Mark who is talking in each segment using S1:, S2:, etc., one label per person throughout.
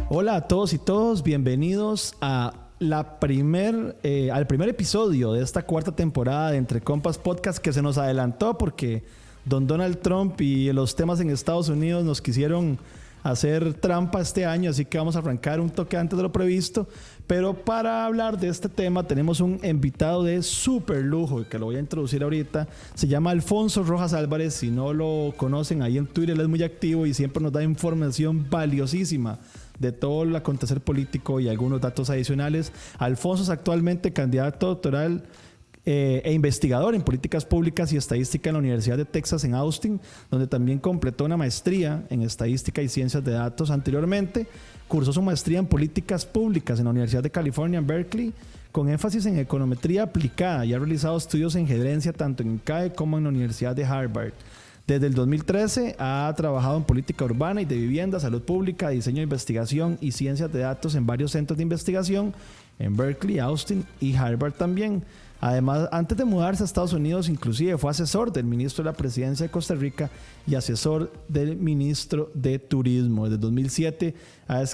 S1: Hola a todos y todos, bienvenidos a al primer episodio de esta cuarta temporada de Entre Compas Podcast, que se nos adelantó porque don Donald Trump y los temas en Estados Unidos nos quisieron hacer trampa este año, así que vamos a arrancar un toque antes de lo previsto. Pero para hablar de este tema tenemos un invitado de súper lujo que lo voy a introducir ahorita. Se llama Alfonso Rojas Álvarez. Si no lo conocen, ahí en Twitter él es muy activo y siempre nos da información valiosísima de todo el acontecer político y algunos datos adicionales. Alfonso es actualmente candidato doctoral e investigador en políticas públicas y estadística en la Universidad de Texas en Austin, donde también completó una maestría en estadística y ciencias de datos. Anteriormente cursó su maestría en políticas públicas en la Universidad de California en Berkeley, con énfasis en econometría aplicada, y ha realizado estudios en gerencia tanto en CAE como en la Universidad de Harvard. Desde el 2013 ha trabajado en política urbana y de vivienda, salud pública, diseño de investigación y ciencias de datos en varios centros de investigación en Berkeley, Austin y Harvard también. Además, antes de mudarse a Estados Unidos, inclusive fue asesor del ministro de la Presidencia de Costa Rica y asesor del ministro de Turismo. Desde 2007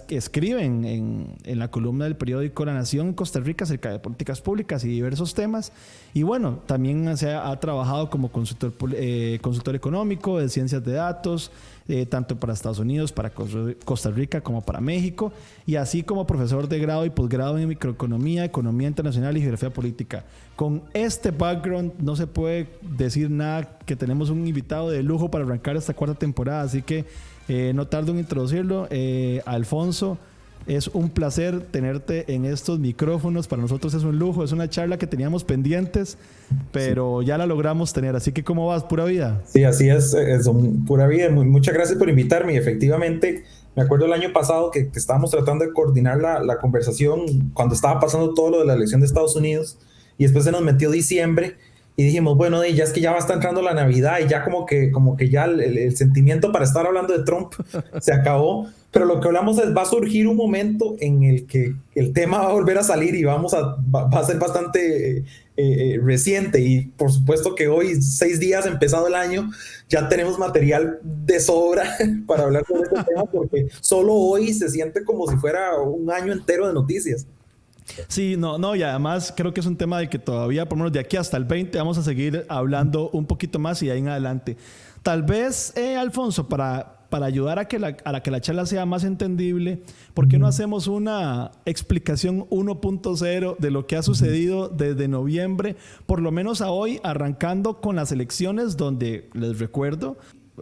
S1: escribe en la columna del periódico La Nación en Costa Rica acerca de políticas públicas y diversos temas. Y bueno, también ha trabajado como consultor económico de ciencias de datos, tanto para Estados Unidos, para Costa Rica como para México, y así como profesor de grado y posgrado en microeconomía, economía internacional y geografía política. Con este background no se puede decir nada que tenemos un invitado de lujo para arrancar esta cuarta temporada, así que no tardo en introducirlo. Alfonso, es un placer tenerte en estos micrófonos. Para nosotros es un lujo, es una charla que teníamos pendientes, pero ya la logramos tener. Así que, ¿cómo vas? ¿Pura vida?
S2: Sí, así es pura vida. Muchas gracias por invitarme. Y efectivamente, me acuerdo el año pasado que estábamos tratando de coordinar la conversación cuando estaba pasando todo lo de la elección de Estados Unidos, y después se nos metió diciembre y dijimos, bueno, ya es que ya va a estar entrando la Navidad y ya como que ya el sentimiento para estar hablando de Trump se acabó. Pero lo que hablamos es, va a surgir un momento en el que el tema va a volver a salir y va a ser bastante reciente. Y por supuesto que hoy, 6 días empezado el año, ya tenemos material de sobra para hablar de este tema, porque solo hoy se siente como si fuera un año entero de noticias.
S1: Sí, no, y además creo que es un tema de que todavía, por lo menos de aquí hasta el 20, vamos a seguir hablando un poquito más y de ahí en adelante. Tal vez, Alfonso, para ayudar a que la charla sea más entendible, ¿por qué no hacemos una explicación 1.0 de lo que ha sucedido desde noviembre, por lo menos a hoy, arrancando con las elecciones, donde, les recuerdo,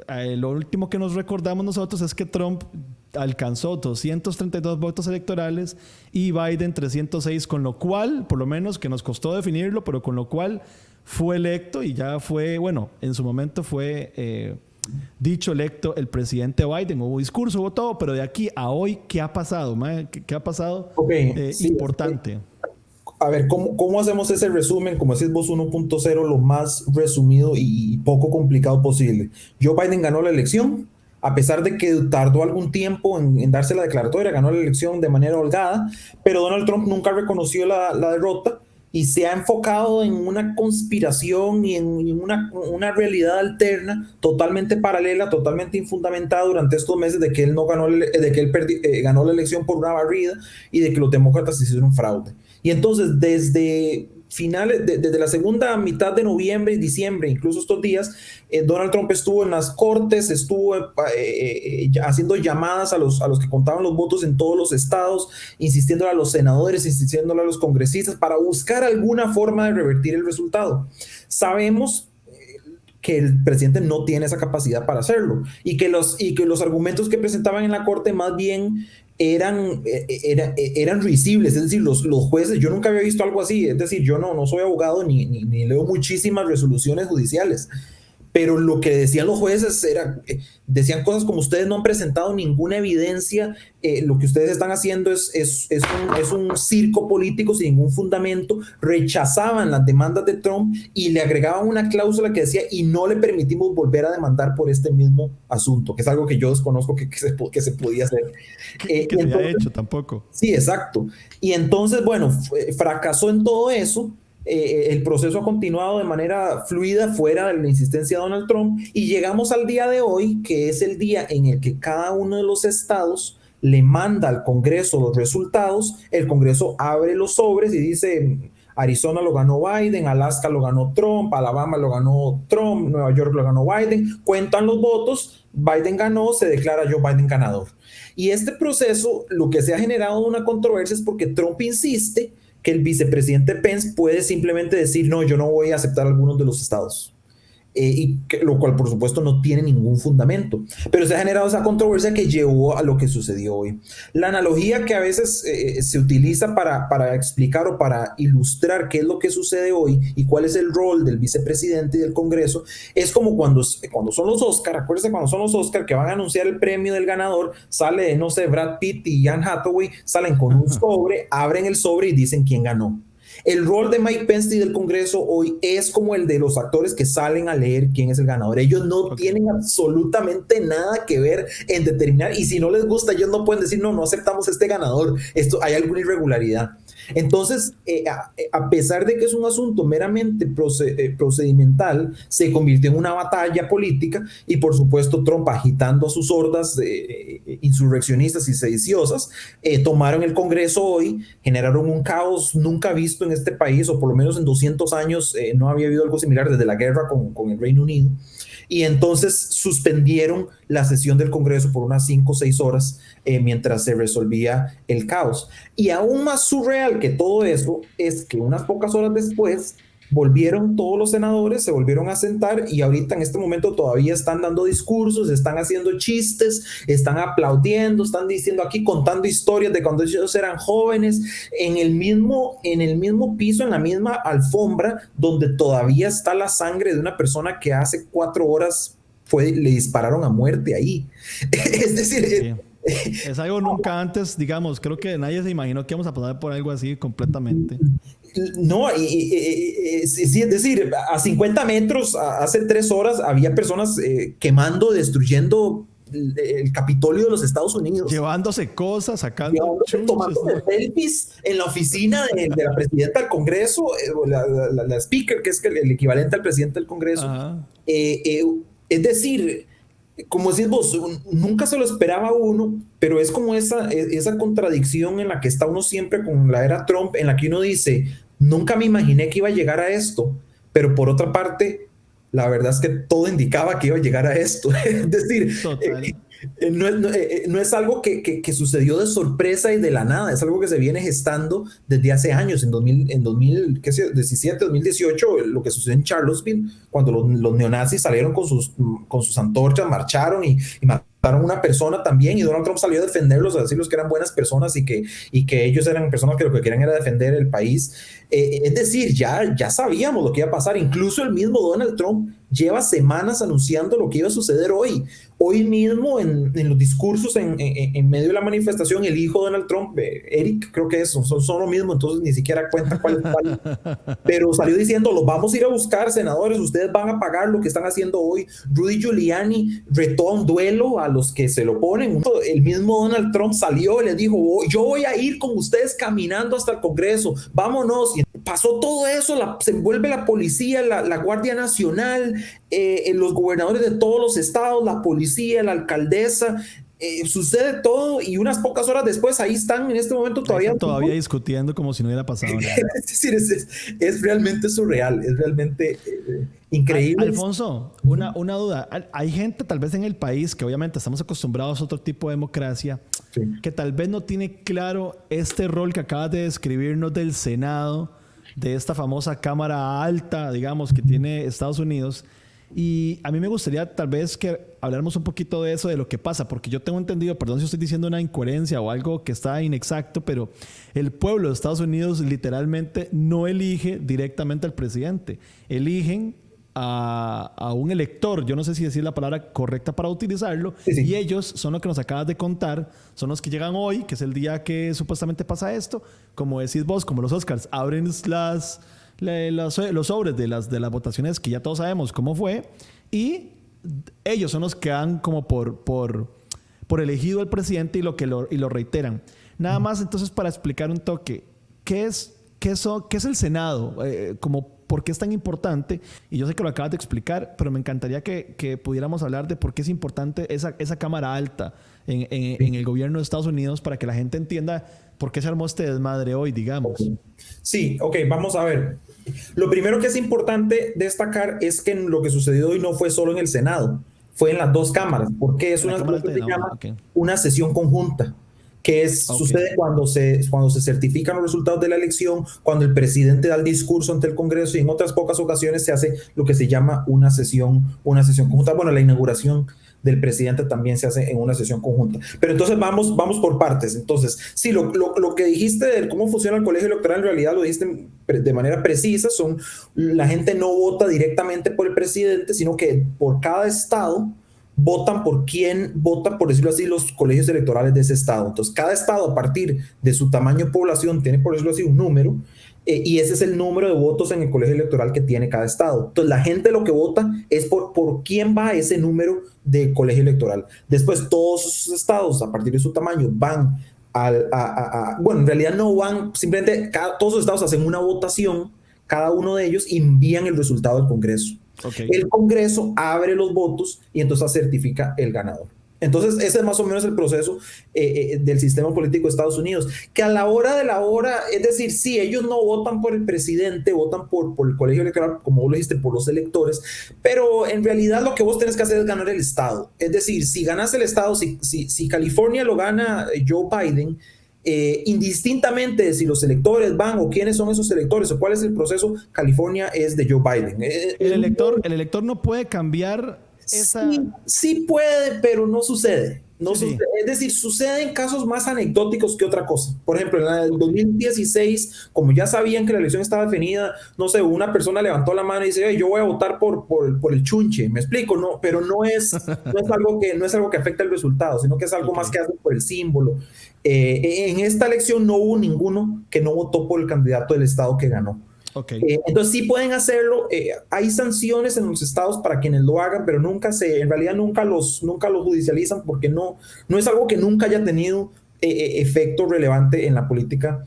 S1: lo último que nos recordamos nosotros es que Trump alcanzó 232 votos electorales y Biden 306, con lo cual, por lo menos que nos costó definirlo, pero con lo cual fue electo y ya fue, bueno, en su momento fue dicho electo el presidente Biden. Hubo discurso, hubo todo, pero de aquí a hoy, ¿qué ha pasado? ¿Qué ha pasado importante?
S2: A ver, ¿cómo hacemos ese resumen, como decís vos, 1.0, lo más resumido y poco complicado posible? Joe Biden ganó la elección, a pesar de que tardó algún tiempo en darse la declaratoria. Ganó la elección de manera holgada, pero Donald Trump nunca reconoció la derrota y se ha enfocado en una conspiración y en una realidad alterna totalmente paralela, totalmente infundamentada durante estos meses, de que él ganó la elección por una barrida y de que los demócratas hicieron un fraude. Y entonces, desde la segunda mitad de noviembre y diciembre, incluso estos días, Donald Trump estuvo en las cortes, estuvo haciendo llamadas a los que contaban los votos en todos los estados, insistiéndole a los senadores, insistiéndole a los congresistas para buscar alguna forma de revertir el resultado. Sabemos que el presidente no tiene esa capacidad para hacerlo, y que los argumentos que presentaban en la corte más bien eran risibles. Es decir, los jueces, yo nunca había visto algo así. Es decir, yo no soy abogado ni leo muchísimas resoluciones judiciales, pero lo que decían los jueces decían cosas como: ustedes no han presentado ninguna evidencia, lo que ustedes están haciendo es un circo político sin ningún fundamento. Rechazaban las demandas de Trump y le agregaban una cláusula que decía: y no le permitimos volver a demandar por este mismo asunto, que es algo que yo desconozco que se podía hacer.
S1: Que se haya hecho tampoco.
S2: Sí, exacto. Y entonces, bueno, fracasó en todo eso. el proceso ha continuado de manera fluida fuera de la insistencia de Donald Trump y llegamos al día de hoy, que es el día en el que cada uno de los estados le manda al Congreso los resultados, el Congreso abre los sobres y dice: Arizona lo ganó Biden, Alaska lo ganó Trump, Alabama lo ganó Trump, Nueva York lo ganó Biden, cuentan los votos, Biden ganó, se declara Joe Biden ganador. Y este proceso, lo que se ha generado una controversia es porque Trump insiste que el vicepresidente Pence puede simplemente decir: no, yo no voy a aceptar algunos de los estados. Lo cual por supuesto no tiene ningún fundamento, pero se ha generado esa controversia que llevó a lo que sucedió hoy. La analogía que a veces se utiliza para explicar o para ilustrar qué es lo que sucede hoy y cuál es el rol del vicepresidente y del Congreso es como cuando son los Oscar. Acuérdense cuando son los Oscar que van a anunciar el premio del ganador, sale, no sé, Brad Pitt y Anne Hathaway, salen con un sobre, abren el sobre y dicen quién ganó. El rol de Mike Pence y del Congreso hoy es como el de los actores que salen a leer quién es el ganador. Ellos no tienen absolutamente nada que ver en determinar, y si no les gusta, ellos no pueden decir: no aceptamos este ganador, hay alguna irregularidad. Entonces, a pesar de que es un asunto meramente procedimental, se convirtió en una batalla política y por supuesto Trump, agitando a sus hordas insurreccionistas y sediciosas, tomaron el Congreso hoy, generaron un caos nunca visto en este país, o por lo menos en 200 años no había habido algo similar desde la guerra con el Reino Unido. Y entonces suspendieron la sesión del Congreso por unas 5 o 6 horas mientras se resolvía el caos. Y aún más surreal que todo eso es que unas pocas horas después volvieron todos los senadores, se volvieron a sentar y ahorita en este momento todavía están dando discursos, están haciendo chistes, están aplaudiendo, están diciendo aquí, contando historias de cuando ellos eran jóvenes, en el mismo piso, en la misma alfombra donde todavía está la sangre de una persona que hace 4 horas le dispararon a muerte ahí. Es decir...
S1: Sí. Es algo nunca antes, digamos, creo que nadie se imaginó que íbamos a pasar por algo así completamente.
S2: No, sí, es decir, a 50 metros, hace 3 horas, había personas quemando, destruyendo el Capitolio de los Estados Unidos.
S1: Llevándose cosas, sacando
S2: chuches, tomando selfies en la oficina de la presidenta del Congreso, la speaker, que es el equivalente al presidente del Congreso. Es decir... Como decís vos, nunca se lo esperaba uno, pero es como esa contradicción en la que está uno siempre con la era Trump, en la que uno dice: nunca me imaginé que iba a llegar a esto, pero por otra parte, la verdad es que todo indicaba que iba a llegar a esto. Es decir, no es algo que sucedió de sorpresa y de la nada, es algo que se viene gestando desde hace años. En 2017, 2018, lo que sucedió en Charlottesville, cuando los neonazis salieron con sus antorchas, marcharon y mataron a una persona también, y Donald Trump salió a defenderlos, a decirles que eran buenas personas y que ellos eran personas que lo que querían era defender el país. Es decir, ya sabíamos lo que iba a pasar. Incluso el mismo Donald Trump lleva semanas anunciando lo que iba a suceder hoy. Hoy mismo, en los discursos, en medio de la manifestación, el hijo de Donald Trump, Eric, creo que son lo mismo, entonces ni siquiera cuenta cuál es cuál. Pero salió diciendo: los vamos a ir a buscar, senadores, ustedes van a pagar lo que están haciendo hoy. Rudy Giuliani retó a un duelo a los que se lo ponen. El mismo Donald Trump salió y les dijo: yo voy a ir con ustedes caminando hasta el Congreso, vámonos. Y pasó todo eso, se envuelve la policía, la Guardia Nacional, los gobernadores de todos los estados, la policía, la alcaldesa, sucede todo, y unas pocas horas después ahí están en este momento todavía
S1: discutiendo como si no hubiera pasado nada.
S2: Es decir, es realmente surreal, es realmente increíble.
S1: Alfonso, una duda. Hay gente tal vez en el país que obviamente estamos acostumbrados a otro tipo de democracia, sí, que tal vez no tiene claro este rol que acabas de describirnos del Senado, de esta famosa Cámara Alta, digamos, que tiene Estados Unidos. Y a mí me gustaría tal vez que habláramos un poquito de eso, de lo que pasa, porque yo tengo entendido, perdón si estoy diciendo una incoherencia o algo que está inexacto, pero el pueblo de Estados Unidos literalmente no elige directamente al presidente. Eligen a un elector, yo no sé si decir la palabra correcta para utilizarlo, sí. Y ellos son los que nos acabas de contar, son los que llegan hoy, que es el día que supuestamente pasa esto, como decís vos, como los Oscars, abren los sobres de las votaciones que ya todos sabemos cómo fue, y ellos son los que dan como por elegido al presidente y lo reiteran. Nada más entonces para explicar un toque, ¿qué es ¿qué es el Senado? ¿Por qué es tan importante? Y yo sé que lo acabas de explicar, pero me encantaría que pudiéramos hablar de por qué es importante esa Cámara Alta en el gobierno de Estados Unidos para que la gente entienda por qué se armó este desmadre hoy, digamos.
S2: Sí, ok, vamos a ver. Lo primero que es importante destacar es que lo que sucedió hoy no fue solo en el Senado, fue en las dos cámaras, porque es lo que se llama una sesión conjunta, que sucede cuando se certifican los resultados de la elección, cuando el presidente da el discurso ante el Congreso, y en otras pocas ocasiones se hace lo que se llama una sesión conjunta. Bueno, la inauguración del presidente también se hace en una sesión conjunta. Pero entonces vamos por partes. Entonces, sí, lo que dijiste de cómo funciona el colegio electoral, en realidad lo dijiste de manera precisa. La gente no vota directamente por el presidente, sino que por cada estado votan por quién vota, por decirlo así, los colegios electorales de ese estado. Entonces, cada estado, a partir de su tamaño de población, tiene, por decirlo así, un número, y ese es el número de votos en el colegio electoral que tiene cada estado. Entonces, la gente lo que vota es por quién va ese número de colegio electoral. Después, todos esos estados, a partir de su tamaño, van bueno, en realidad no van, simplemente todos los estados hacen una votación, cada uno de ellos, y envían el resultado al Congreso. El Congreso abre los votos y entonces certifica el ganador. Entonces, ese es más o menos el proceso del sistema político de Estados Unidos, que a la hora de la hora, es decir, sí, ellos no votan por el presidente, votan por el colegio electoral, como vos lo dijiste, por los electores, pero en realidad lo que vos tenés que hacer es ganar el estado. Es decir, si ganas el estado, si California lo gana Joe Biden, indistintamente de si los electores van o quiénes son esos electores o cuál es el proceso, California es de Joe Biden.
S1: El elector no puede cambiar esa...
S2: Sí puede, pero no sucede. Sucede. Es decir, sucede en casos más anecdóticos que otra cosa. Por ejemplo, en el 2016, como ya sabían que la elección estaba definida, no sé, una persona levantó la mano y dice, yo voy a votar por el chunche. ¿Me explico? No, pero no es algo que afecta el resultado, sino que es algo más que hace por el símbolo. En esta elección no hubo ninguno que no votó por el candidato del estado que ganó. Entonces sí pueden hacerlo. Hay sanciones en los estados para quienes lo hagan, pero en realidad nunca los judicializan, porque no es algo que nunca haya tenido efecto relevante en la política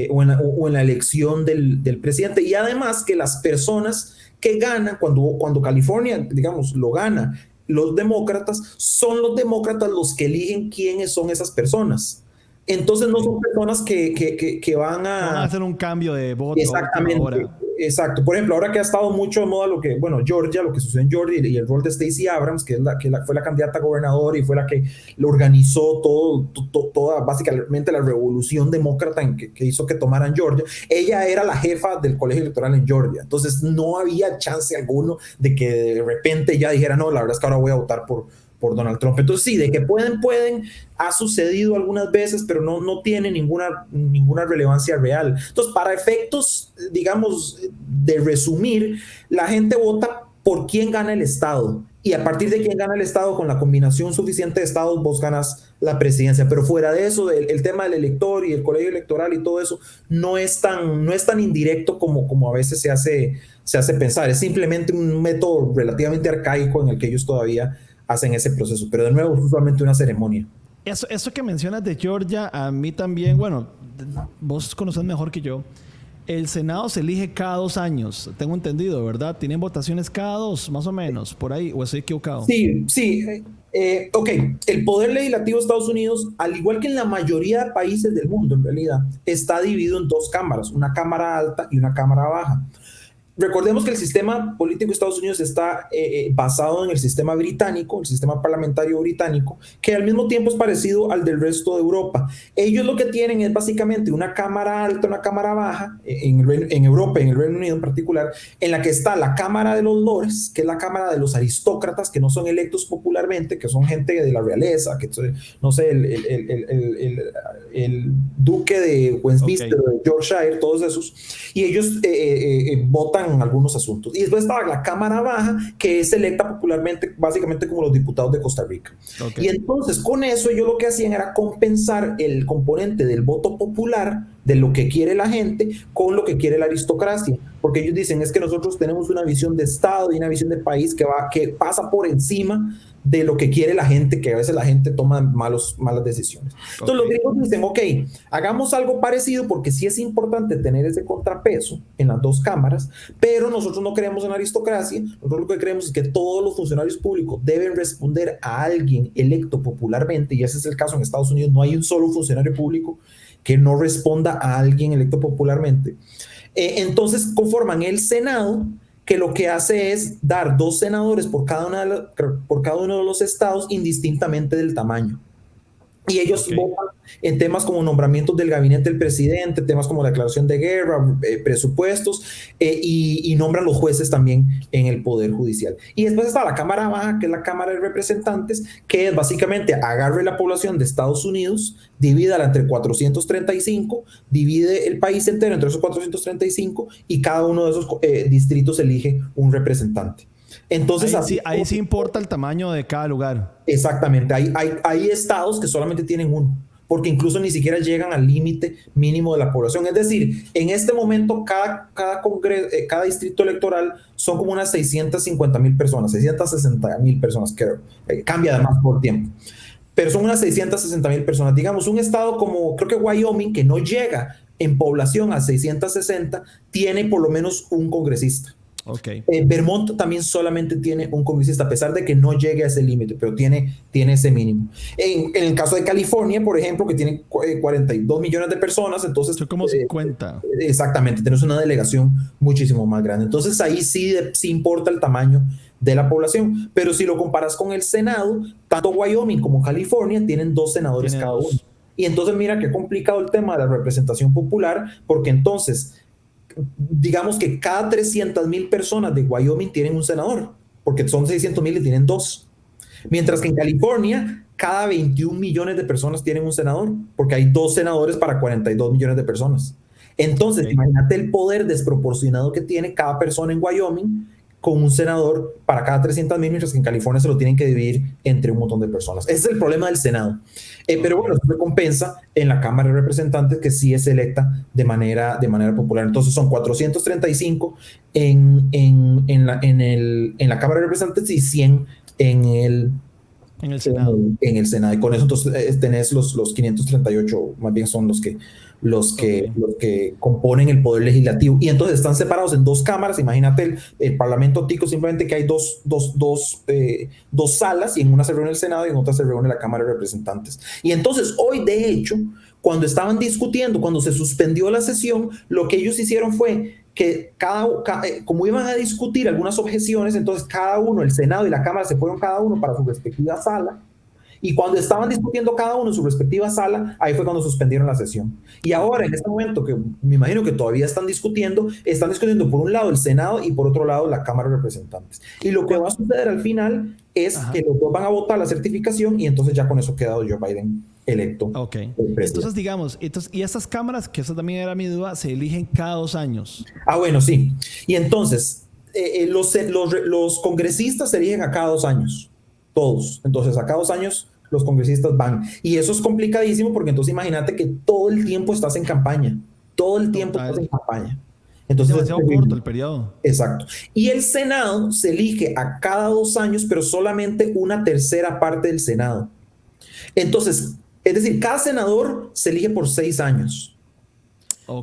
S2: o en la elección del presidente. Y además que las personas que ganan, cuando California, digamos, lo gana los demócratas, son los demócratas los que eligen quiénes son esas personas. Entonces no son personas que van a
S1: hacer un cambio de voto.
S2: Exactamente, exacto. Por ejemplo, ahora que ha estado mucho de moda Georgia, lo que sucedió en Georgia y el rol de Stacey Abrams, que fue la candidata a gobernadora y fue la que lo organizó toda básicamente la revolución demócrata que hizo que tomaran Georgia. Ella era la jefa del colegio electoral en Georgia. Entonces no había chance alguno de que de repente ya dijera, no, la verdad es que ahora voy a votar por Donald Trump. Entonces sí, de que pueden, ha sucedido algunas veces, pero no tiene ninguna relevancia real. Entonces, para efectos, digamos, de resumir, la gente vota por quién gana el estado, y a partir de quién gana el estado, con la combinación suficiente de estados, vos ganas la presidencia. Pero fuera de eso, el tema del elector y el colegio electoral y todo eso no es tan indirecto como a veces se hace pensar. Es simplemente un método relativamente arcaico en el que ellos todavía hacen ese proceso, pero de nuevo es usualmente una ceremonia.
S1: Eso que mencionas de Georgia, a mí también, bueno, vos conocés mejor que yo, el Senado se elige cada 2 años, tengo entendido, ¿verdad? ¿Tienen votaciones cada 2, más o menos, por ahí, o estoy equivocado?
S2: Sí. Ok, el poder legislativo de Estados Unidos, al igual que en la mayoría de países del mundo, en realidad, está dividido en 2 cámaras, una cámara alta y una cámara baja. Recordemos que el sistema político de Estados Unidos está basado en el sistema británico, el sistema parlamentario británico, que al mismo tiempo es parecido al del resto de Europa. Ellos lo que tienen es básicamente una cámara alta, una cámara baja, en Europa, en el Reino Unido en particular, en la que está la Cámara de los Lores, que es la Cámara de los aristócratas, que no son electos popularmente, que son gente de la realeza, que no sé, el duque de Westminster, de Yorkshire, todos esos, y ellos votan en algunos asuntos. Y después estaba la Cámara Baja, que es electa popularmente, básicamente como los diputados de Costa Rica. Y entonces con eso ellos lo que hacían era compensar el componente del voto popular, de lo que quiere la gente, con lo que quiere la aristocracia. porque ellos dicen es que nosotros tenemos una visión de Estado y una visión de país que pasa por encima de lo que quiere la gente, que a veces la gente toma malas decisiones. Entonces los gringos dicen, ok, hagamos algo parecido porque sí es importante tener ese contrapeso en las dos cámaras, pero nosotros no creemos en aristocracia, nosotros lo que creemos es que todos los funcionarios públicos deben responder a alguien electo popularmente, y ese es el caso en Estados Unidos, no hay un solo funcionario público que no responda a alguien electo popularmente. Entonces conforman el Senado, que lo que hace es dar 2 senadores por cada uno de los estados indistintamente del tamaño. Y ellos votan en temas como nombramientos del gabinete del presidente, temas como la declaración de guerra, presupuestos, y nombran los jueces también en el Poder Judicial. Y después está la Cámara Baja, que es la Cámara de Representantes, que es básicamente agarre la población de Estados Unidos, divídala entre 435, divide el país entero entre esos 435 y cada uno de esos distritos elige un representante. Entonces,
S1: ahí sí importa el tamaño de cada lugar.
S2: Exactamente. Hay estados que solamente tienen uno, porque incluso ni siquiera llegan al límite mínimo de la población. Es decir, en este momento cada distrito electoral son como unas 650,000 personas, 660,000 personas, que cambia además por tiempo. Pero son unas 660,000 personas. Digamos, un estado como, creo que Wyoming, que no llega en población a 660, tiene por lo menos un congresista. Vermont también solamente tiene un congresista, a pesar de que no llegue a ese límite, pero tiene ese mínimo. En el caso de California, por ejemplo, que tiene 42 millones de personas, entonces...
S1: Son como 50.
S2: Exactamente, tenemos una delegación muchísimo más grande. Entonces ahí sí importa el tamaño de la población, pero si lo comparas con el Senado, tanto Wyoming como California tienen 2 senadores cada uno. Y entonces mira qué complicado el tema de la representación popular, porque entonces... digamos que cada 300,000 personas de Wyoming tienen un senador, porque son 600,000 y tienen 2. Mientras que en California, cada 21 millones de personas tienen un senador, porque hay 2 senadores para 42 millones de personas. Entonces, imagínate el poder desproporcionado que tiene cada persona en Wyoming con un senador para cada 300,000, mientras que en California se lo tienen que dividir entre un montón de personas. Ese es el problema del Senado. Pero bueno, eso se compensa en la Cámara de Representantes, que sí es electa de manera popular. Entonces son 435 en la Cámara de Representantes y 100 en el Senado. En el Senado. Y con eso entonces tenés los 538, más bien son los que componen el poder legislativo, y entonces están separados en 2 cámaras. Imagínate el Parlamento tico, simplemente que hay dos salas, y en una se reúne el Senado y en otra se reúne la Cámara de Representantes. Y entonces hoy, de hecho, cuando estaban discutiendo, cuando se suspendió la sesión, lo que ellos hicieron fue que como iban a discutir algunas objeciones, entonces cada uno, el Senado y la Cámara, se fueron cada uno para su respectiva sala. Y cuando estaban discutiendo cada uno en su respectiva sala, ahí fue cuando suspendieron la sesión. Y ahora, en este momento, que me imagino que todavía están discutiendo por un lado el Senado y por otro lado la Cámara de Representantes. Y lo que va a suceder al final es que los dos van a votar la certificación, y entonces ya con eso queda Joe Biden electo.
S1: Entonces, digamos, y estas cámaras, que esa también era mi duda, se eligen cada 2 años.
S2: Bueno, sí. Y entonces, los congresistas se eligen a cada 2 años. Todos. Entonces, a cada 2 años los congresistas van. Y eso es complicadísimo, porque entonces imagínate que todo el tiempo estás en campaña. Todo el tiempo estás en campaña. Entonces,
S1: es demasiado corto el periodo.
S2: Exacto. Y el Senado se elige a cada 2 años, pero solamente una tercera parte del Senado. Entonces, es decir, cada senador se elige por 6 años.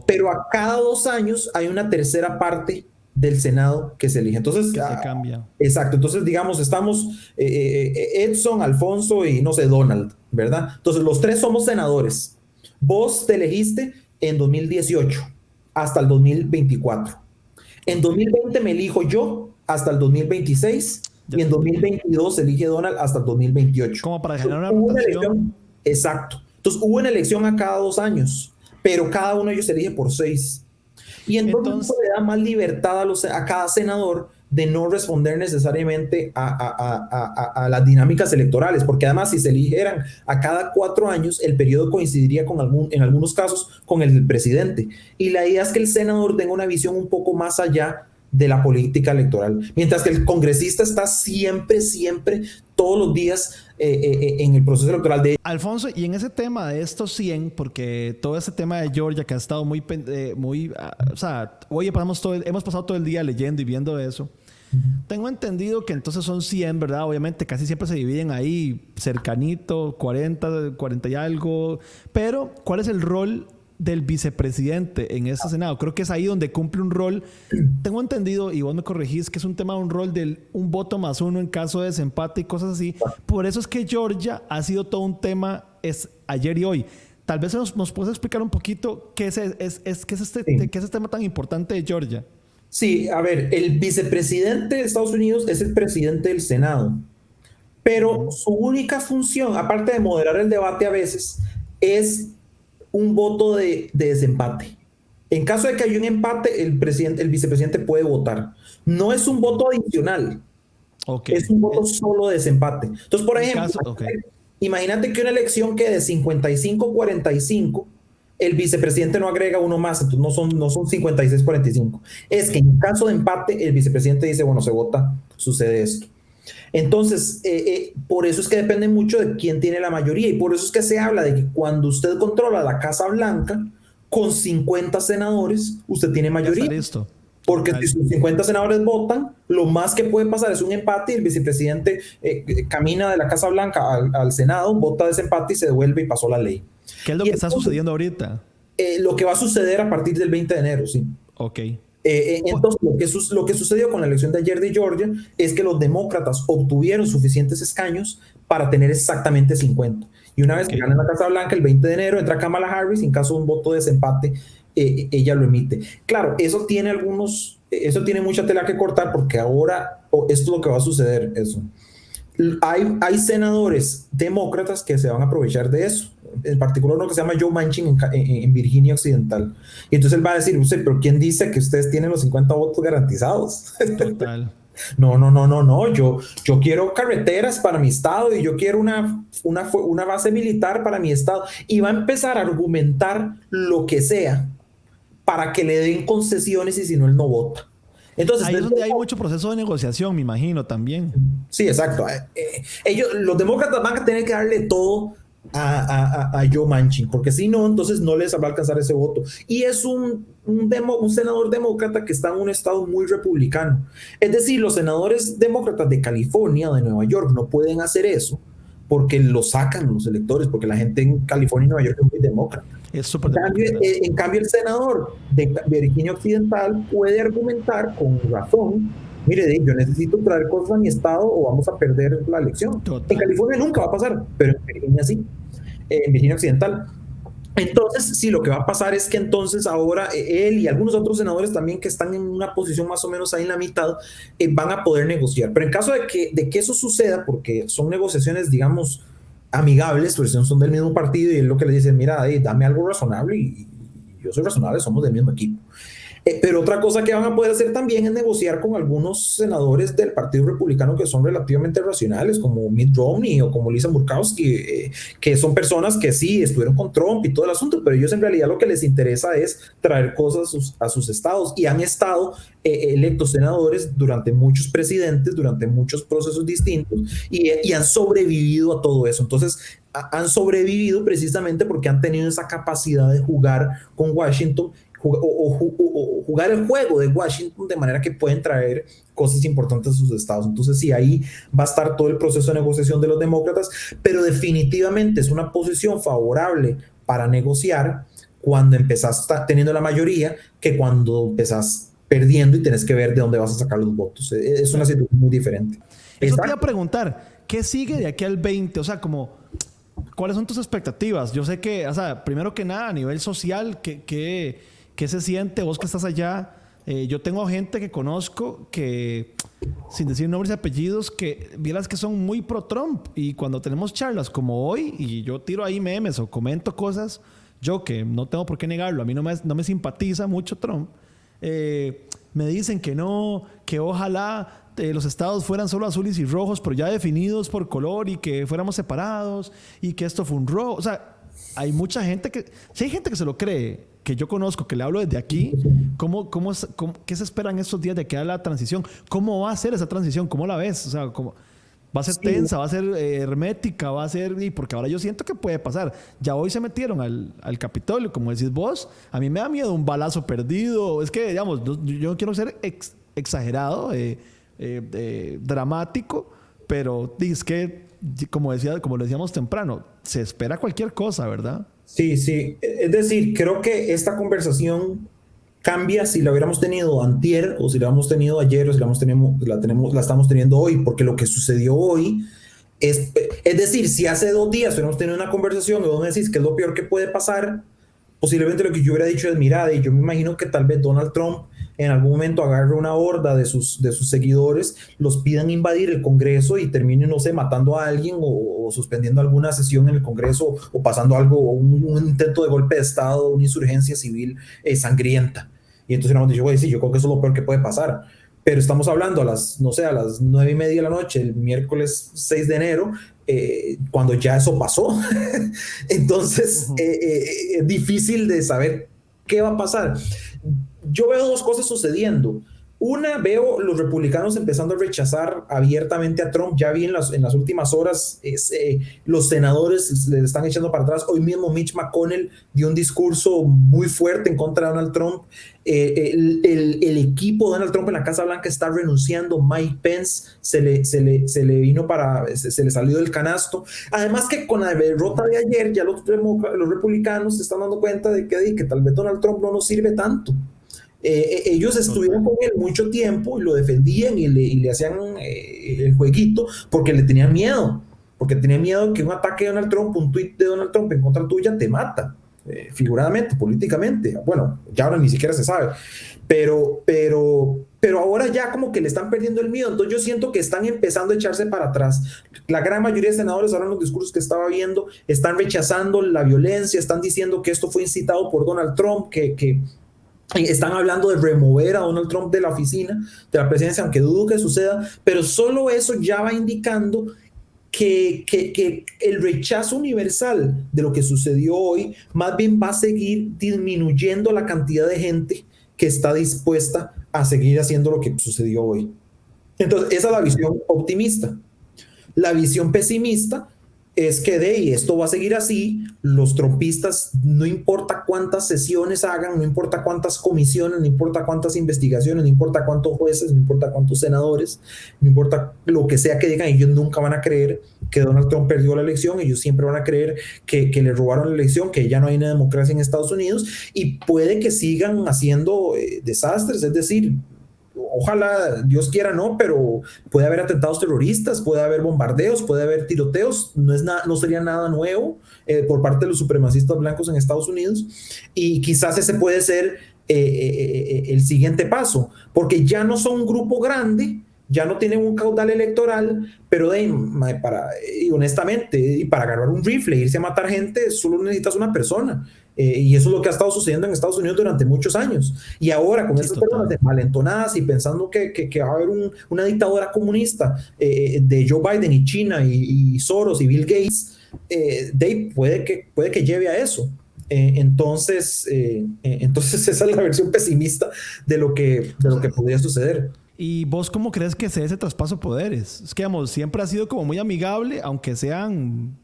S2: Pero a cada 2 años hay una tercera parte del Senado que se elige. Entonces,
S1: que se cambia.
S2: Exacto. Entonces, digamos, estamos Edson, Alfonso y no sé, Donald, ¿verdad? Entonces, los 3 somos senadores. Vos te elegiste en 2018 hasta el 2024. En 2020 me elijo yo hasta el 2026, y en 2022 se elige Donald hasta el 2028.
S1: Como para generar una rotación.
S2: Exacto. Entonces, hubo una elección a cada 2 años, pero cada uno de ellos se elige por 6. Y entonces le da más libertad a cada senador de no responder necesariamente a las dinámicas electorales, porque además, si se eligieran a cada 4 años, el periodo coincidiría en algunos casos con el del presidente. Y la idea es que el senador tenga una visión un poco más allá de la política electoral, mientras que el congresista está siempre todos los días en el proceso electoral de...
S1: Alfonso, y en ese tema de estos 100, porque todo ese tema de Georgia que ha estado muy o sea, hoy hemos pasado todo el día leyendo y viendo eso. Tengo entendido que entonces son 100, ¿verdad? Obviamente casi siempre se dividen ahí cercanito, 40 y algo. Pero, ¿cuál es el rol del vicepresidente en ese Senado? Creo que es ahí donde cumple un rol. Tengo entendido, y vos me corregís, que es un tema de un rol del un voto más uno en caso de desempate y cosas así. Por eso es que Georgia ha sido todo un tema ayer y hoy. Tal vez nos puedes explicar un poquito qué es este tema tan importante de Georgia.
S2: Sí, a ver, el vicepresidente de Estados Unidos es el presidente del Senado, pero su única función, aparte de moderar el debate a veces, es un voto de desempate. En caso de que haya un empate, el vicepresidente puede votar. No es un voto adicional, es un voto solo de desempate. Entonces, por ejemplo, imagínate que una elección quede 55-45, el vicepresidente no agrega uno más, entonces no son 56-45. Es que en caso de empate, el vicepresidente dice, bueno, se vota, sucede esto. Entonces, por eso es que depende mucho de quién tiene la mayoría, y por eso es que se habla de que cuando usted controla la Casa Blanca, con 50 senadores, usted tiene mayoría. Porque si sus 50 senadores votan, lo más que puede pasar es un empate y el vicepresidente camina de la Casa Blanca al Senado, vota desempate y se devuelve y pasó la ley.
S1: ¿Qué es lo que está sucediendo ahorita?
S2: Lo que va a suceder a partir del 20 de enero, sí.
S1: Ok.
S2: Entonces, lo que sucedió con la elección de ayer de Georgia es que los demócratas obtuvieron suficientes escaños para tener exactamente 50. Y una vez que ganan la Casa Blanca, el 20 de enero, entra Kamala Harris y en caso de un voto de desempate, ella lo emite. Claro, eso tiene mucha tela que cortar porque ahora, esto es lo que va a suceder, eso. Hay senadores demócratas que se van a aprovechar de eso, en particular uno que se llama Joe Manchin en Virginia Occidental, y entonces él va a decir, pero ¿quién dice que ustedes tienen los 50 votos garantizados?
S1: Total.
S2: No, yo quiero carreteras para mi estado y yo quiero una base militar para mi estado, y va a empezar a argumentar lo que sea para que le den concesiones y si no, él no vota. Entonces,
S1: ahí es donde hay mucho proceso de negociación, me imagino, también.
S2: Sí, exacto. Los demócratas van a tener que darle todo a Joe Manchin, porque si no, entonces no les va a alcanzar ese voto. Y es un senador demócrata que está en un estado muy republicano. Es decir, los senadores demócratas de California o de Nueva York no pueden hacer eso porque lo sacan los electores, porque la gente en California y Nueva York es muy demócrata. En cambio, el senador de Virginia Occidental puede argumentar con razón, mire, yo necesito traer cosas a mi estado o vamos a perder la elección. Total. En California nunca va a pasar, pero en Virginia sí, en Virginia Occidental. Entonces, sí, lo que va a pasar es que entonces ahora él y algunos otros senadores también que están en una posición más o menos ahí en la mitad, van a poder negociar. Pero en caso de que eso suceda, porque son negociaciones, digamos, amigables, pues son del mismo partido y es lo que le dicen, mira, dame algo razonable y yo soy razonable, somos del mismo equipo. Pero otra cosa que van a poder hacer también es negociar con algunos senadores del Partido Republicano que son relativamente racionales, como Mitt Romney o como Lisa Murkowski, que son personas que sí estuvieron con Trump y todo el asunto, pero ellos en realidad lo que les interesa es traer cosas a sus estados, y han estado electos senadores durante muchos presidentes, durante muchos procesos distintos, y han sobrevivido a todo eso. Entonces, han sobrevivido precisamente porque han tenido esa capacidad de jugar con Washington o jugar el juego de Washington de manera que pueden traer cosas importantes a sus estados. Entonces sí, ahí va a estar todo el proceso de negociación de los demócratas, pero definitivamente es una posición favorable para negociar cuando empezás teniendo la mayoría que cuando empezás perdiendo y tenés que ver de dónde vas a sacar los votos. Es una situación muy diferente.
S1: Eso te iba a preguntar, ¿qué sigue de aquí al 20? O sea, ¿cuáles son tus expectativas? Yo sé que, o sea, primero que nada, a nivel social, ¿qué se siente vos que estás allá? Yo tengo gente que conozco que, sin decir nombres y apellidos, que vieras que son muy pro Trump, y cuando tenemos charlas como hoy y yo tiro ahí memes o comento cosas, yo que no tengo por qué negarlo, a mí no me simpatiza mucho Trump, me dicen que no, que ojalá los estados fueran solo azules y rojos, pero ya definidos por color, y que fuéramos separados y que esto fue un robo. O sea, hay mucha gente si hay gente que se lo cree, que yo conozco, que le hablo desde aquí, ¿qué se esperan estos días de que haga la transición? ¿Cómo va a ser esa transición? ¿Cómo la ves? O sea, Va a ser tensa, va a ser hermética, va a ser... Y porque ahora yo siento que puede pasar. Ya hoy se metieron al Capitolio, como decís vos. A mí me da miedo un balazo perdido. Es que, digamos, yo no quiero ser exagerado, dramático, pero es que, como lo decíamos temprano, se espera cualquier cosa, ¿verdad?
S2: Sí, sí. Es decir, creo que esta conversación cambia si la hubiéramos tenido antier o si la hemos tenido ayer o si la estamos teniendo hoy, porque lo que sucedió hoy es decir, si hace 2 días hubiéramos tenido una conversación y vos me decís que es lo peor que puede pasar, posiblemente lo que yo hubiera dicho es, mira, yo me imagino que tal vez Donald Trump en algún momento agarre una horda de sus seguidores, los pidan invadir el Congreso y terminen, no sé, matando a alguien o suspendiendo alguna sesión en el Congreso o pasando algo, un intento de golpe de Estado, una insurgencia civil sangrienta. Y entonces hubiéramos dicho, güey, sí, yo creo que eso es lo peor que puede pasar. Pero estamos hablando a las 9:30 de la noche, el miércoles 6 de enero, cuando ya eso pasó. Entonces, es difícil de saber qué va a pasar. Yo veo 2 cosas sucediendo. Una, veo los republicanos empezando a rechazar abiertamente a Trump. Ya vi en las últimas horas los senadores le están echando para atrás. Hoy mismo Mitch McConnell dio un discurso muy fuerte en contra de Donald Trump. El equipo de Donald Trump en la Casa Blanca está renunciando. Mike Pence se le vino se le salió del canasto. Además que con la derrota de ayer ya los republicanos se están dando cuenta de que tal vez Donald Trump no nos sirve tanto. Ellos estuvieron con él mucho tiempo y lo defendían y le hacían el jueguito porque le tenían miedo. Porque tenían miedo que un ataque de Donald Trump, un tuit de Donald Trump en contra tuya te mata. Figuradamente, políticamente. Bueno, ya ahora ni siquiera se sabe. Pero ahora ya como que le están perdiendo el miedo. Entonces yo siento que están empezando a echarse para atrás. La gran mayoría de senadores, ahora en los discursos que estaba viendo, están rechazando la violencia, están diciendo que esto fue incitado por Donald Trump, que están hablando de remover a Donald Trump de la oficina, de la presidencia, aunque dudo que suceda, pero solo eso ya va indicando que el rechazo universal de lo que sucedió hoy más bien va a seguir disminuyendo la cantidad de gente que está dispuesta a seguir haciendo lo que sucedió hoy. Entonces, esa es la visión optimista. La visión pesimista es que esto va a seguir así, los trumpistas, no importa cuántas sesiones hagan, no importa cuántas comisiones, no importa cuántas investigaciones, no importa cuántos jueces, no importa cuántos senadores, no importa lo que sea que digan, ellos nunca van a creer que Donald Trump perdió la elección, ellos siempre van a creer que le robaron la elección, que ya no hay una democracia en Estados Unidos y puede que sigan haciendo desastres, es decir, ojalá, Dios quiera, no, pero puede haber atentados terroristas, puede haber bombardeos, puede haber tiroteos, no sería nada nuevo por parte de los supremacistas blancos en Estados Unidos y quizás ese puede ser el siguiente paso, porque ya no son un grupo grande, ya no tienen un caudal electoral, pero honestamente, para agarrar un rifle e irse a matar gente, solo necesitas una persona. Y eso es lo que ha estado sucediendo en Estados Unidos durante muchos años. Y ahora, con estas personas malentonadas y pensando que va a haber una dictadura comunista de Joe Biden y China y Soros y Bill Gates, puede que lleve a eso. Entonces esa es la versión pesimista de lo que podría suceder.
S1: ¿Y vos cómo crees que sea ese traspaso de poderes? Es que, digamos, siempre ha sido como muy amigable, aunque sean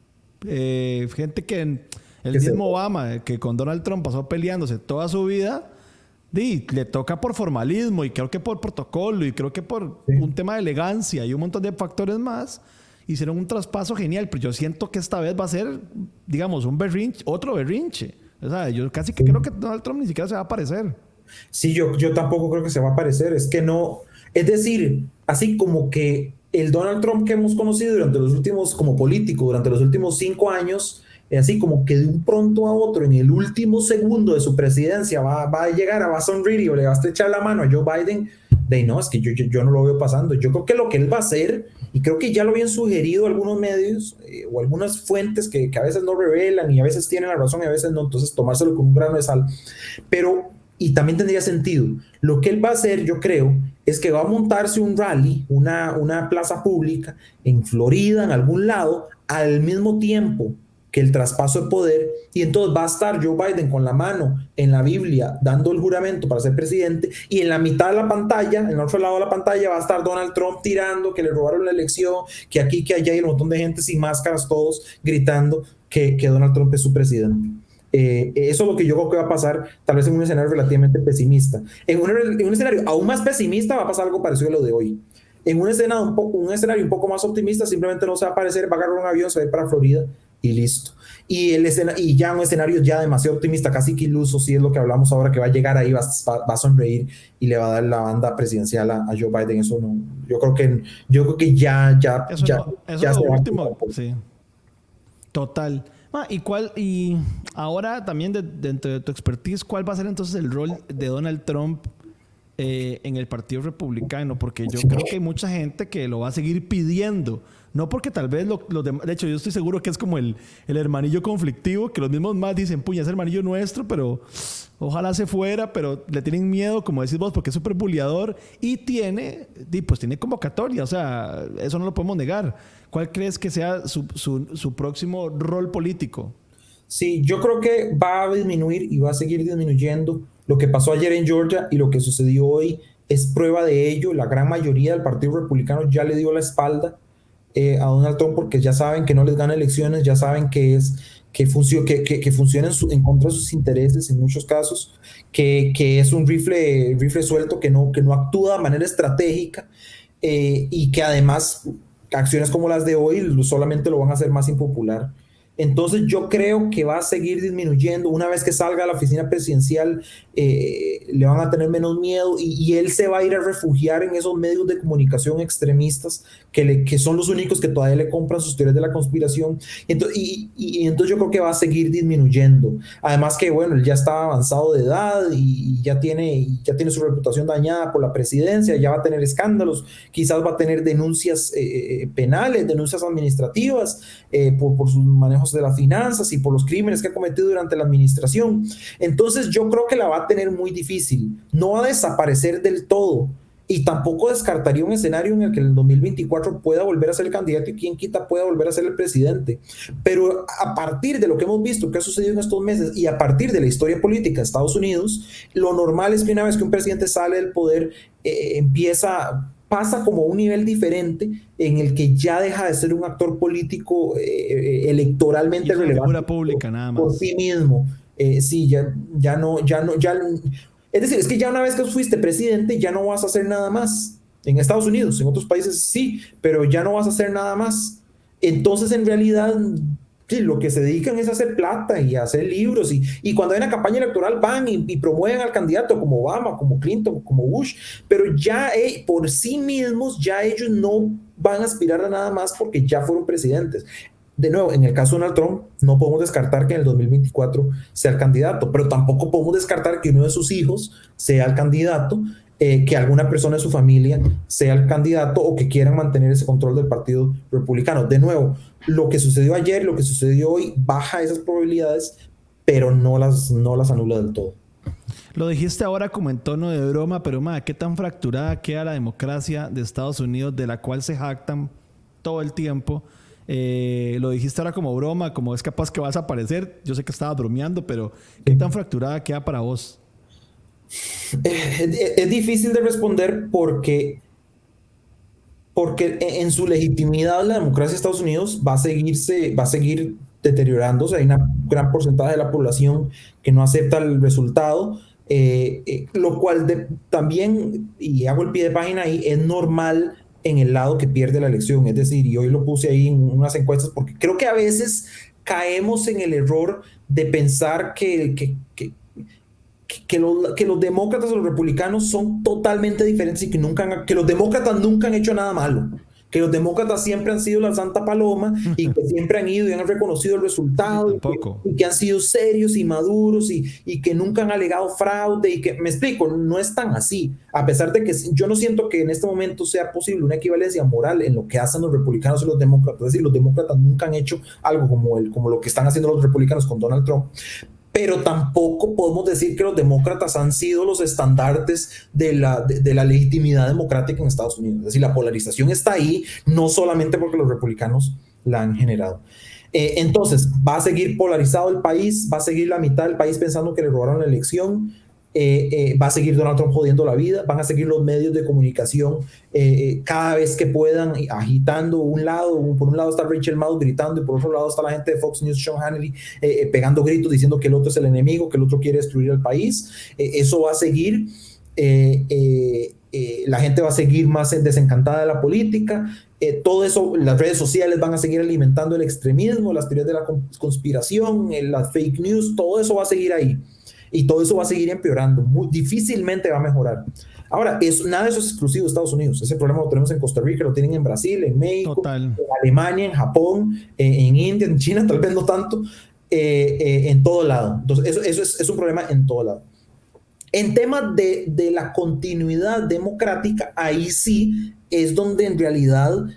S1: gente que el mismo Obama, que con Donald Trump pasó peleándose toda su vida, le toca por formalismo y creo que por protocolo y creo que por un tema de elegancia y un montón de factores más, hicieron un traspaso genial, pero yo siento que esta vez va a ser, digamos, otro berrinche. O sea, yo casi que creo que Donald Trump ni siquiera se va a aparecer.
S2: Sí, yo tampoco creo que se va a aparecer. Es que no, es decir, así como que el Donald Trump que hemos conocido durante los últimos, como político, durante los últimos 5 años, así como que de un pronto a otro, en el último segundo de su presidencia, va a llegar, va a sonreír o le va a estrechar la mano a Joe Biden. No, es que yo no lo veo pasando. Yo creo que lo que él va a hacer, y creo que ya lo habían sugerido algunos medios o algunas fuentes que a veces no revelan y a veces tienen la razón y a veces no, entonces tomárselo con un grano de sal. Y también tendría sentido. Lo que él va a hacer, yo creo, es que va a montarse un rally, una plaza pública en Florida, en algún lado, al mismo tiempo que el traspaso de poder, y entonces va a estar Joe Biden con la mano en la Biblia dando el juramento para ser presidente, y en la mitad de la pantalla, en el otro lado de la pantalla, va a estar Donald Trump tirando que le robaron la elección, que aquí, que allá, y un montón de gente sin máscaras, todos gritando que Donald Trump es su presidente. Eso es lo que yo creo que va a pasar, tal vez en un escenario relativamente pesimista. En un escenario aún más pesimista va a pasar algo parecido a lo de hoy. En un escenario un poco más optimista, simplemente no se va a aparecer, va a agarrar un avión, se va a ir para Florida y listo. Y ya un escenario ya demasiado optimista, casi que iluso, si es lo que hablamos ahora, que va a llegar ahí, va a sonreír y le va a dar la banda presidencial a Joe Biden. Eso no, yo creo que ya
S1: eso es lo último, sí. Total. Y ahora también dentro de tu expertise, ¿cuál va a ser entonces el rol de Donald Trump en el Partido Republicano? Porque yo creo que hay mucha gente que lo va a seguir pidiendo. No porque tal vez de hecho, yo estoy seguro que es como el hermanillo conflictivo, que los mismos más dicen, puña, es hermanillo nuestro, pero ojalá se fuera, pero le tienen miedo, como decís vos, porque es súper buleador y tiene convocatoria, o sea, eso no lo podemos negar. ¿Cuál crees que sea su próximo rol político?
S2: Sí, yo creo que va a disminuir y va a seguir disminuyendo. Lo que pasó ayer en Georgia y lo que sucedió hoy es prueba de ello. La gran mayoría del Partido Republicano ya le dio la espalda a Donald Trump, porque ya saben que no les gana elecciones, ya saben que funciona en contra de sus intereses en muchos casos, que es un rifle suelto, que no actúa de manera estratégica, y que además acciones como las de hoy solamente lo van a hacer más impopular. Entonces yo creo que va a seguir disminuyendo. Una vez que salga a la oficina presidencial, le van a tener menos miedo, y él se va a ir a refugiar en esos medios de comunicación extremistas que son los únicos que todavía le compran sus teorías de la conspiración. Entonces yo creo que va a seguir disminuyendo. Además que, bueno, él ya está avanzado de edad y ya tiene su reputación dañada por la presidencia, ya va a tener escándalos, quizás va a tener denuncias penales, denuncias administrativas por sus manejos de las finanzas y por los crímenes que ha cometido durante la administración. Entonces yo creo que la va a tener muy difícil. No va a desaparecer del todo, y tampoco descartaría un escenario en el que en el 2024 pueda volver a ser el candidato, y quien quita pueda volver a ser el presidente. Pero a partir de lo que hemos visto que ha sucedido en estos meses, y a partir de la historia política de Estados Unidos, lo normal es que una vez que un presidente sale del poder, pasa como a un nivel diferente en el que ya deja de ser un actor político electoralmente relevante
S1: figura pública, nada más.
S2: Por sí mismo. Sí, ya no. Es decir, es que ya una vez que fuiste presidente, ya no vas a hacer nada más. En Estados Unidos, en otros países sí, pero ya no vas a hacer nada más. Entonces, en realidad, sí, lo que se dedican es a hacer plata y a hacer libros. Y cuando hay una campaña electoral van y promueven al candidato como Obama, como Clinton, como Bush, pero ya por sí mismos, ya ellos no van a aspirar a nada más porque ya fueron presidentes. De nuevo, en el caso de Donald Trump, no podemos descartar que en el 2024 sea el candidato, pero tampoco podemos descartar que uno de sus hijos sea el candidato, que alguna persona de su familia sea el candidato, o que quieran mantener ese control del Partido Republicano. De nuevo, lo que sucedió ayer, lo que sucedió hoy, baja esas probabilidades, pero no las anula del todo.
S1: Lo dijiste ahora como en tono de broma, pero ¿qué tan fracturada queda la democracia de Estados Unidos, de la cual se jactan todo el tiempo? Lo dijiste ahora como broma, como es capaz que vas a aparecer. Yo sé que estabas bromeando, pero ¿qué tan fracturada queda para vos?
S2: Es difícil de responder porque en su legitimidad la democracia de Estados Unidos va a seguir deteriorándose. Hay un gran porcentaje de la población que no acepta el resultado, lo cual también, y hago el pie de página ahí, es normal en el lado que pierde la elección. Es decir, y hoy lo puse ahí en unas encuestas, porque creo que a veces caemos en el error de pensar que los demócratas o los republicanos son totalmente diferentes, y que los demócratas nunca han hecho nada malo, que los demócratas siempre han sido la santa paloma y que siempre han ido y han reconocido el resultado, y que han sido serios y maduros, y que nunca han alegado fraude, y que, me explico, no es tan así, a pesar de que yo no siento que en este momento sea posible una equivalencia moral en lo que hacen los republicanos y los demócratas. Es decir, los demócratas nunca han hecho algo como lo que están haciendo los republicanos con Donald Trump, pero tampoco podemos decir que los demócratas han sido los estandartes de la legitimidad democrática en Estados Unidos. Es decir, la polarización está ahí, no solamente porque los republicanos la han generado. Entonces, va a seguir polarizado el país, va a seguir la mitad del país pensando que le robaron la elección, va a seguir Donald Trump jodiendo la vida, van a seguir los medios de comunicación cada vez que puedan agitando por un lado está Rachel Maddow gritando y por otro lado está la gente de Fox News, Sean Hannity, pegando gritos diciendo que el otro es el enemigo, que el otro quiere destruir el país. Eso va a seguir. La gente va a seguir más desencantada de la política. Todo eso, las redes sociales van a seguir alimentando el extremismo, las teorías de la conspiración, las fake news, todo eso va a seguir ahí. Y todo eso va a seguir empeorando. Muy difícilmente va a mejorar. Ahora, nada de eso es exclusivo de Estados Unidos. Ese problema lo tenemos en Costa Rica, lo tienen en Brasil, en México,
S1: Total.
S2: en Alemania, en Japón, en India, en China, tal vez no tanto, en todo lado. Entonces, eso es un problema en todo lado. En temas de la continuidad democrática, ahí sí es donde en realidad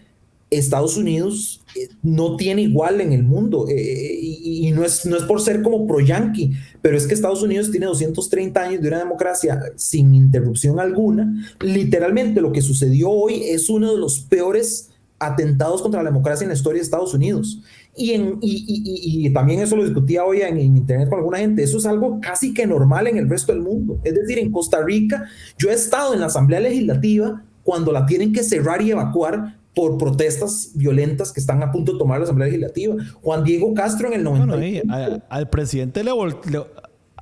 S2: Estados Unidos no tiene igual en el mundo, y no es por ser como pro-yanqui, pero es que Estados Unidos tiene 230 años de una democracia sin interrupción alguna. Literalmente lo que sucedió hoy es uno de los peores atentados contra la democracia en la historia de Estados Unidos. Y también eso lo discutía hoy en internet con alguna gente. Eso es algo casi que normal en el resto del mundo. Es decir, en Costa Rica, yo he estado en la Asamblea Legislativa cuando la tienen que cerrar y evacuar por protestas violentas que están a punto de tomar la Asamblea Legislativa. Juan Diego Castro en el 90.
S1: Bueno, al presidente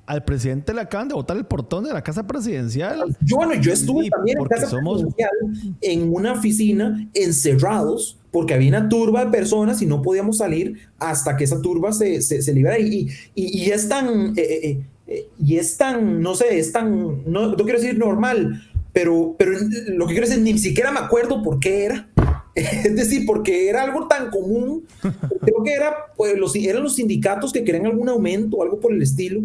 S1: al presidente le acaban de botar el portón de la casa presidencial.
S2: Yo estuve también en casa presidencial, en una oficina, encerrados, porque había una turba de personas y no podíamos salir hasta que esa turba se libera. Y es tan, no sé, es tan, no quiero decir normal, pero lo que quiero decir, ni siquiera me acuerdo por qué era. Es decir, porque era algo tan común. Creo que eran los sindicatos que querían algún aumento o algo por el estilo.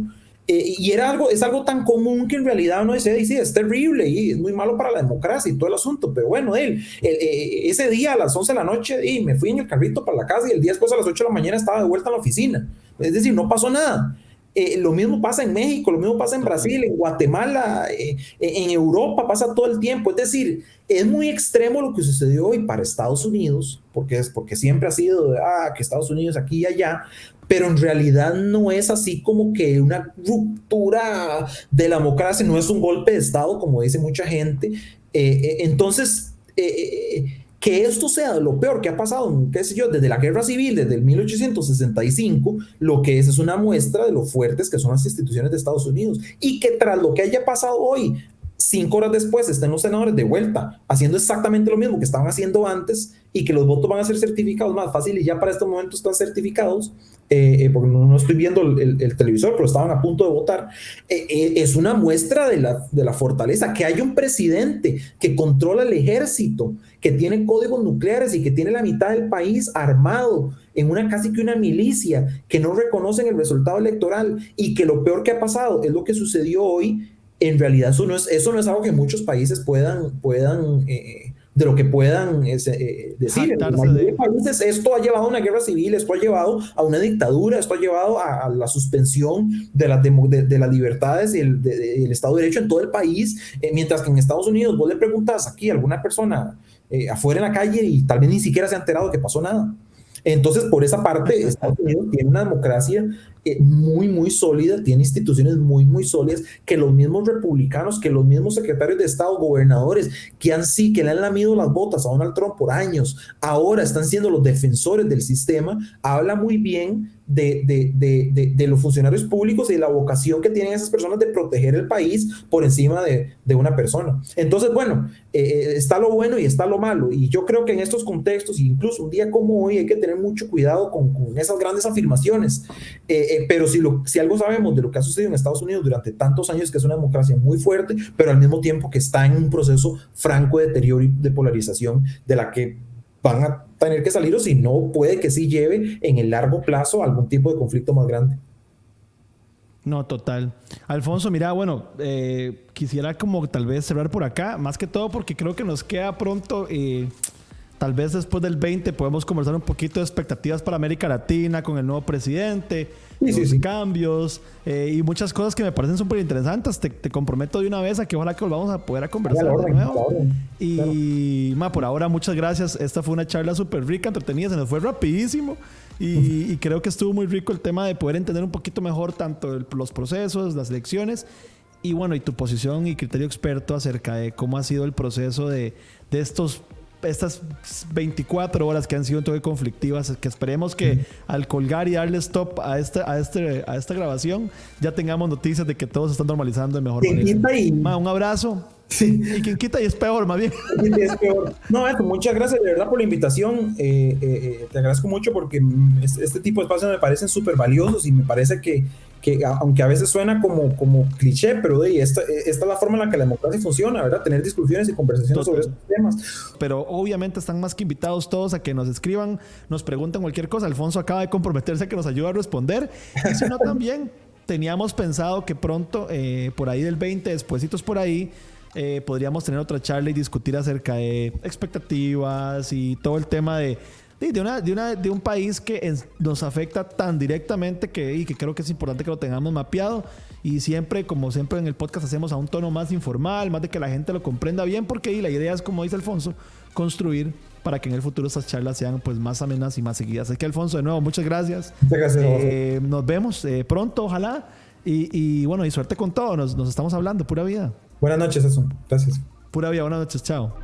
S2: Y es algo tan común que en realidad uno dice, es terrible y es muy malo para la democracia y todo el asunto. Pero bueno, ese día a las 11 de la noche me fui en el carrito para la casa y el día después a las 8 de la mañana estaba de vuelta en la oficina. Es decir, no pasó nada. Lo mismo pasa en México, lo mismo pasa en Brasil, en Guatemala, en Europa pasa todo el tiempo. Es decir, es muy extremo lo que sucedió hoy para Estados Unidos, porque siempre ha sido que Estados Unidos aquí y allá, pero en realidad no es así como que una ruptura de la democracia, no es un golpe de Estado, como dice mucha gente. Entonces, que esto sea lo peor que ha pasado, qué sé yo, desde la guerra civil, desde el 1865, lo que es una muestra de lo fuertes que son las instituciones de Estados Unidos, y que tras lo que haya pasado hoy, 5 horas después estén los senadores de vuelta haciendo exactamente lo mismo que estaban haciendo antes, y que los votos van a ser certificados más fácil, y ya para este momento están certificados, porque no estoy viendo el televisor, pero estaban a punto de votar. Es una muestra de la fortaleza, que haya un presidente que controla el ejército, que tiene códigos nucleares y que tiene la mitad del país armado en casi que una milicia, que no reconocen el resultado electoral, y que lo peor que ha pasado es lo que sucedió hoy. En realidad eso no es algo que muchos países puedan de lo que puedan decir. En la mayoría de países esto ha llevado a una guerra civil, esto ha llevado a una dictadura, esto ha llevado a la suspensión de las libertades y el Estado de Derecho en todo el país, mientras que en Estados Unidos vos le preguntas aquí a alguna persona afuera en la calle y tal vez ni siquiera se ha enterado que pasó nada. Entonces, por esa parte, Estados Unidos tiene una democracia muy, muy sólida, tiene instituciones muy, muy sólidas, que los mismos republicanos, que los mismos secretarios de Estado, gobernadores, que le han lamido las botas a Donald Trump por años, ahora están siendo los defensores del sistema. Habla muy bien de los funcionarios públicos y de la vocación que tienen esas personas de proteger el país por encima de una persona. Entonces, bueno, está lo bueno y está lo malo, y yo creo que en estos contextos, incluso un día como hoy, hay que tener mucho cuidado con esas grandes afirmaciones, pero si algo sabemos de lo que ha sucedido en Estados Unidos durante tantos años, que es una democracia muy fuerte, pero al mismo tiempo que está en un proceso franco de deterioro y de polarización, de la que van a tener que salir, o si no, puede que sí lleve en el largo plazo a algún tipo de conflicto más grande.
S1: No, total. Alfonso, mira, bueno, quisiera como tal vez cerrar por acá, más que todo porque creo que nos queda pronto Tal vez después del 20 podemos conversar un poquito de expectativas para América Latina con el nuevo presidente, los cambios y muchas cosas que me parecen súper interesantes. Te comprometo de una vez a que ojalá que volvamos a poder conversar de nuevo. Y por ahora muchas gracias. Esta fue una charla súper rica, entretenida, se nos fue rapidísimo y creo que estuvo muy rico el tema de poder entender un poquito mejor tanto los procesos, las elecciones y bueno, y tu posición y criterio experto acerca de cómo ha sido el proceso de estas 24 horas que han sido todo conflictivas, que esperemos que al colgar y darle stop a esta grabación ya tengamos noticias de que todo se está normalizando de mejor manera. Un abrazo.
S2: Sí.
S1: Y quien quita y es peor, más bien.
S2: Es peor. No, muchas gracias de verdad por la invitación. Te agradezco mucho porque este tipo de espacios me parecen súper valiosos y me parece que aunque a veces suena como cliché, pero esta es la forma en la que la democracia funciona, ¿verdad? Tener discusiones y conversaciones sobre estos temas.
S1: Pero obviamente están más que invitados todos a que nos escriban, nos pregunten cualquier cosa. Alfonso acaba de comprometerse a que nos ayude a responder. Y si no, también teníamos pensado que pronto, por ahí del 20, despuesitos por ahí, podríamos tener otra charla y discutir acerca de expectativas y todo el tema de un país que nos afecta tan directamente que creo que es importante que lo tengamos mapeado y siempre, como siempre en el podcast hacemos a un tono más informal, más de que la gente lo comprenda bien, porque la idea es, como dice Alfonso, construir para que en el futuro estas charlas sean pues más amenas y más seguidas. Así que Alfonso, de nuevo, muchas gracias.
S2: Muchas gracias.
S1: Nos vemos pronto, ojalá. Y bueno, y suerte con todo. Nos estamos hablando. Pura vida.
S2: Buenas noches, eso. Gracias.
S1: Pura vida. Buenas noches. Chao.